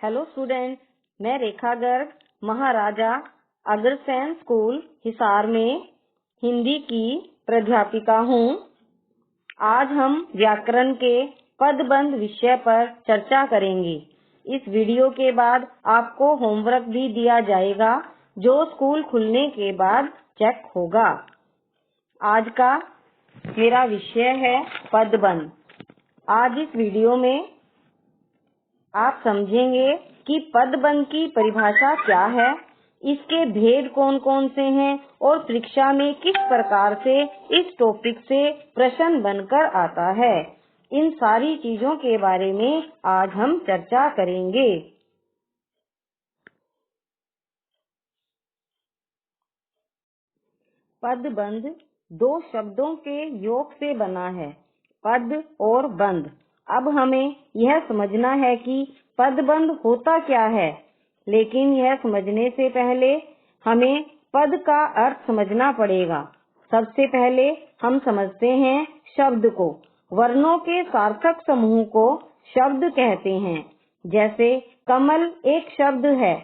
Hello student, मैं रेखा Garg Maharaja Agrasen school Hisar में हिंदी की प्राध्यापिका हूँ। आज हम व्याकरण के पदबंध विषय पर चर्चा करेंगे। इस वीडियो के बाद आपको होमवर्क भी दिया जाएगा जो स्कूल खुलने के बाद चेक होगा। आज का मेरा विषय है पदबंध। आज इस वीडियो में आप समझेंगे कि पदबंध की परिभाषा क्या है, इसके भेद कौन कौन से हैं और परीक्षा में किस प्रकार से इस टॉपिक से प्रश्न बनकर आता है। इन सारी चीजों के बारे में आज हम चर्चा करेंगे। पदबंध दो शब्दों के योग से बना है, पद और बंध। अब हमें यह समझना है कि पदबंध होता क्या है, लेकिन यह समझने से पहले हमें पद का अर्थ समझना पड़ेगा। सबसे पहले हम समझते हैं शब्द को। वर्णों के सार्थक समूह को शब्द कहते हैं। जैसे कमल एक शब्द है।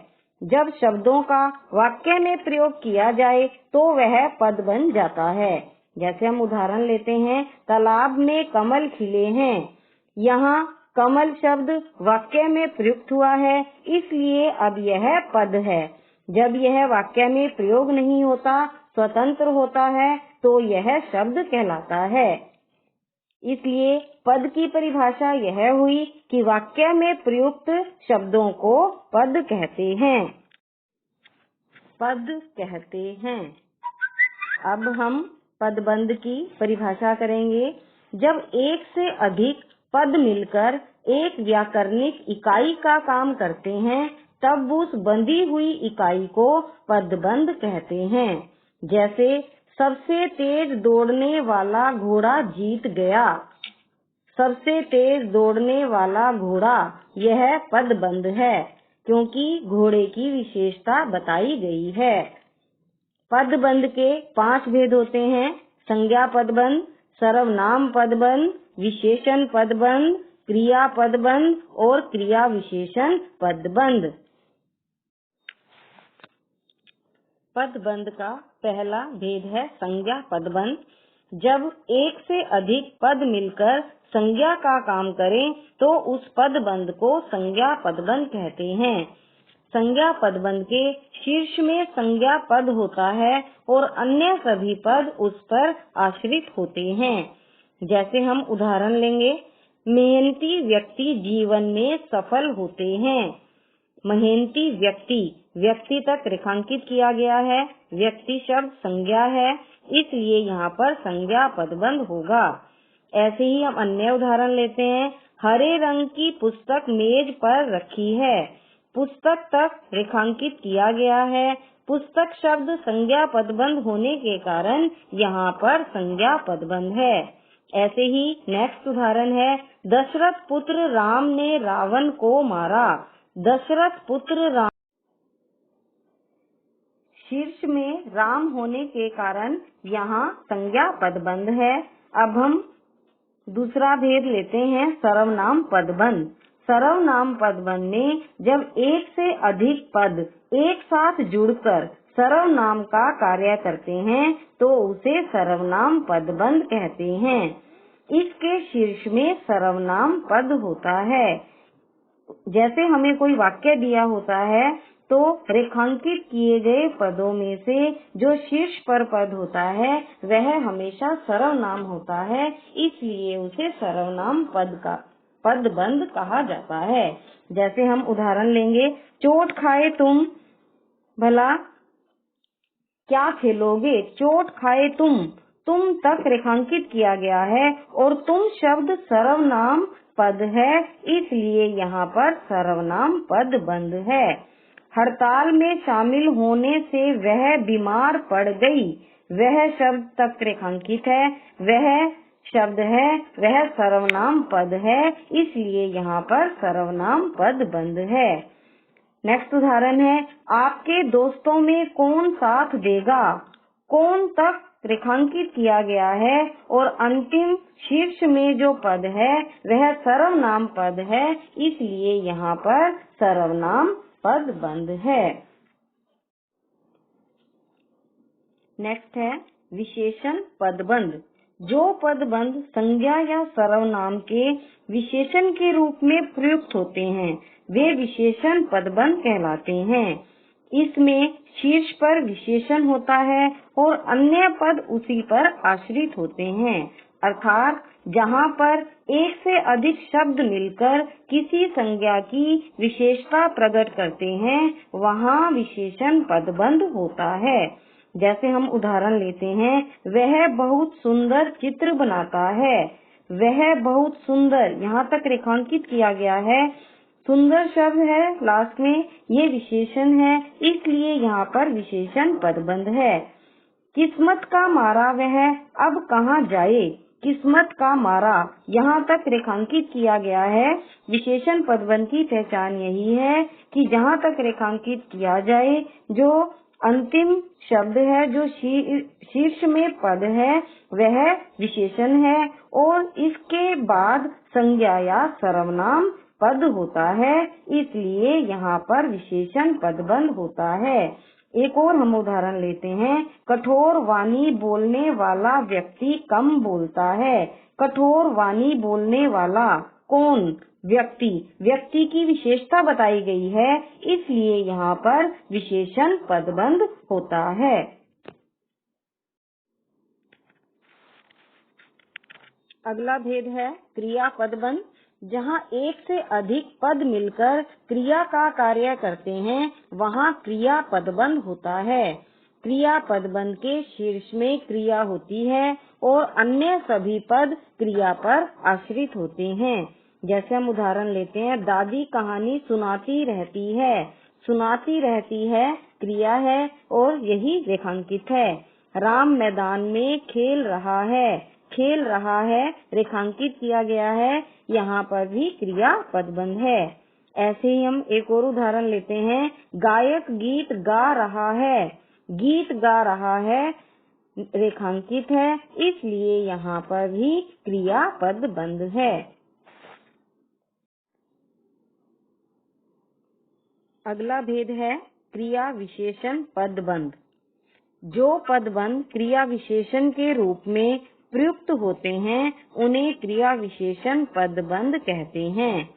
जब शब्दों का वाक्य में प्रयोग किया जाए तो वह पद बन जाता है। जैसे हम उदाहरण लेते हैं, तालाब में कमल खिले हैं। यहाँ कमल शब्द वाक्य में प्रयुक्त हुआ है, इसलिए अब यह पद है। जब यह वाक्य में प्रयोग नहीं होता, स्वतंत्र होता है, तो यह शब्द कहलाता है। इसलिए पद की परिभाषा यह हुई कि वाक्य में प्रयुक्त शब्दों को पद कहते हैं। पद कहते हैं। अब हम पदबंध की परिभाषा करेंगे। जब एक से अधिक पद मिलकर एक व्याकरणिक इकाई का काम करते हैं, तब उस बंधी हुई इकाई को पदबंध कहते हैं। जैसे सबसे तेज दौड़ने वाला घोड़ा जीत गया। सबसे तेज दौड़ने वाला घोड़ा, यह पदबंध है क्योंकि घोड़े की विशेषता बताई गई है। पदबंध के 5 भेद होते हैं: संज्ञा पदबंध, सर्वनाम पदबंध, विशेषण पदबंध, क्रिया पदबंध और क्रिया विशेषण पदबंध। पदबंध का पहला भेद है संज्ञा पदबंध। जब एक से अधिक पद मिलकर संज्ञा का काम करें तो उस पदबंध को संज्ञा पदबंध कहते हैं। संज्ञा पदबंध के शीर्ष में संज्ञा पद होता है और अन्य सभी पद उस पर आश्रित होते हैं। जैसे हम उदाहरण लेंगे, मेहनती व्यक्ति जीवन में सफल होते हैं। मेहनती व्यक्ति, व्यक्ति तक रेखांकित किया गया है। व्यक्ति शब्द संज्ञा है, इसलिए यहाँ पर संज्ञा पदबंध होगा। ऐसे ही हम अन्य उदाहरण लेते हैं, हरे रंग की पुस्तक मेज पर रखी है। पुस्तक तक रेखांकित किया गया है। पुस्तक शब्द संज्ञा पदबंध होने के कारण यहाँ पर संज्ञा पदबंध है। ऐसे ही नेक्स्ट उदाहरण है, दशरथ पुत्र राम ने रावण को मारा। दशरथ पुत्र राम, शीर्ष में राम होने के कारण यहाँ संज्ञा पदबंध है। अब हम दूसरा भेद लेते हैं, सर्वनाम पदबंध। सर्वनाम पदबंध में जब एक से अधिक पद एक साथ जुड़कर सर्वनाम का कार्य करते हैं तो उसे सर्वनाम पदबंध कहते हैं। इसके शीर्ष में सर्वनाम पद होता है। जैसे हमें कोई वाक्य दिया होता है तो रेखांकित किए गए पदों में से जो शीर्ष पर पद होता है वह हमेशा सर्वनाम होता है, इसलिए उसे सर्वनाम पदबंध कहा जाता है। जैसे हम उदाहरण लेंगे, चोट खाए तुम भला क्या खेलोगे। चोट खाए तुम तक रेखांकित किया गया है और तुम शब्द सर्वनाम पद है, इसलिए यहाँ पर सर्वनाम पदबंध है। हड़ताल में शामिल होने से वह बीमार पड़ गई। वह शब्द तक रेखांकित है, वह शब्द है, वह सर्वनाम पद है, इसलिए यहाँ पर सर्वनाम पदबंध है। नेक्स्ट उदाहरण है, आपके दोस्तों में कौन साथ देगा। कौन तक रेखांकित किया गया है और अंतिम शीर्ष में जो पद है वह सर्वनाम पद है, इसलिए यहाँ पर सर्वनाम पदबंध है। नेक्स्ट है विशेषण पदबंध। जो पदबंध संज्ञा या सर्वनाम के विशेषण के रूप में प्रयुक्त होते हैं वे विशेषण पदबंध कहलाते हैं। इसमें शीर्ष पर विशेषण होता है और अन्य पद उसी पर आश्रित होते हैं, अर्थात जहाँ पर एक से अधिक शब्द मिलकर किसी संज्ञा की विशेषता प्रकट करते हैं वहाँ विशेषण पदबंध होता है। जैसे हम उदाहरण लेते हैं, वह बहुत सुंदर चित्र बनाता है। वह बहुत सुंदर, यहाँ तक रेखांकित किया गया है। सुंदर शब्द है लास्ट में, ये विशेषण है, इसलिए यहाँ पर विशेषण पदबंध है। किस्मत का मारा वह अब कहाँ जाए। किस्मत का मारा, यहाँ तक रेखांकित किया गया है। विशेषण पदबंध की पहचान यही है कि जहाँ तक रेखांकित किया जाए, जो अंतिम शब्द है, जो शीर्ष में पद है, वह विशेषण है और इसके बाद संज्ञा या सर्वनाम पद होता है, इसलिए यहाँ पर विशेषण पदबंध होता है। एक और हम उदाहरण लेते हैं। कठोर वाणी बोलने वाला व्यक्ति कम बोलता है। कठोर वाणी बोलने वाला कौन? व्यक्ति। व्यक्ति की विशेषता बताई गई है, इसलिए यहाँ पर विशेषण पदबंध होता है। अगला भेद है क्रिया पदबंध। जहाँ एक से अधिक पद मिलकर क्रिया का कार्य करते हैं वहाँ क्रिया पदबंध होता है। क्रिया पदबंध के शीर्ष में क्रिया होती है और अन्य सभी पद क्रिया पर आश्रित होते हैं। जैसे हम उदाहरण लेते हैं, दादी कहानी सुनाती रहती है। सुनाती रहती है क्रिया है और यही रेखांकित है। राम मैदान में खेल रहा है। खेल रहा है रेखांकित किया गया है, यहाँ पर भी क्रिया पदबंध है। ऐसे ही हम एक और उदाहरण लेते हैं। गायक गीत गा रहा है। गीत गा रहा है रेखांकित है, इसलिए यहाँ पर भी क्रिया पदबंध है। अगला भेद है क्रिया विशेषण पदबंध। जो पदबंध क्रिया विशेषण के रूप में प्रयुक्त होते हैं उन्हें क्रिया विशेषण पदबंध कहते हैं।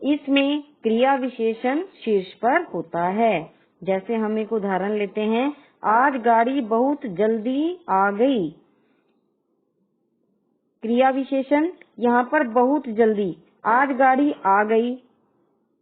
इसमें क्रिया विशेषण शीर्ष पर होता है। जैसे हम एक उदाहरण लेते हैं, आज गाड़ी बहुत जल्दी आ गई। क्रिया विशेषण यहाँ पर बहुत जल्दी, आज गाड़ी आ गई,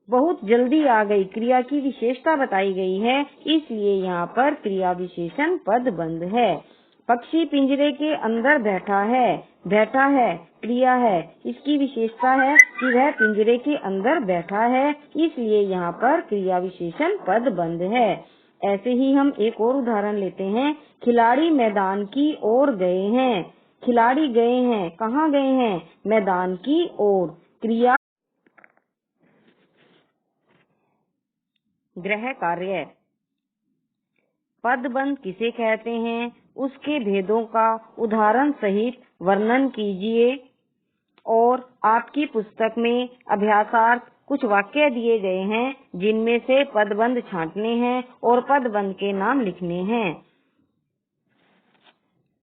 बहुत जल्दी आ गई, क्रिया की विशेषता बताई गई है, इसलिए यहाँ पर क्रिया विशेषण पदबंध है। पक्षी पिंजरे के अंदर बैठा है। बैठा है क्रिया है, इसकी विशेषता है कि वह पिंजरे के अंदर बैठा है, इसलिए यहाँ पर क्रिया विशेषण पदबंध है। ऐसे ही हम एक और उदाहरण लेते हैं। खिलाड़ी मैदान की ओर गए हैं। खिलाड़ी गए हैं, कहाँ गए हैं? मैदान की ओर। क्रिया गृह कार्य। पदबंध किसे कहते हैं, उसके भेदों का उदाहरण सहित वर्णन कीजिए और आपकी पुस्तक में अभ्यासार्थ कुछ वाक्य दिए गए हैं जिनमें से पदबंध छांटने हैं और पदबंध के नाम लिखने हैं।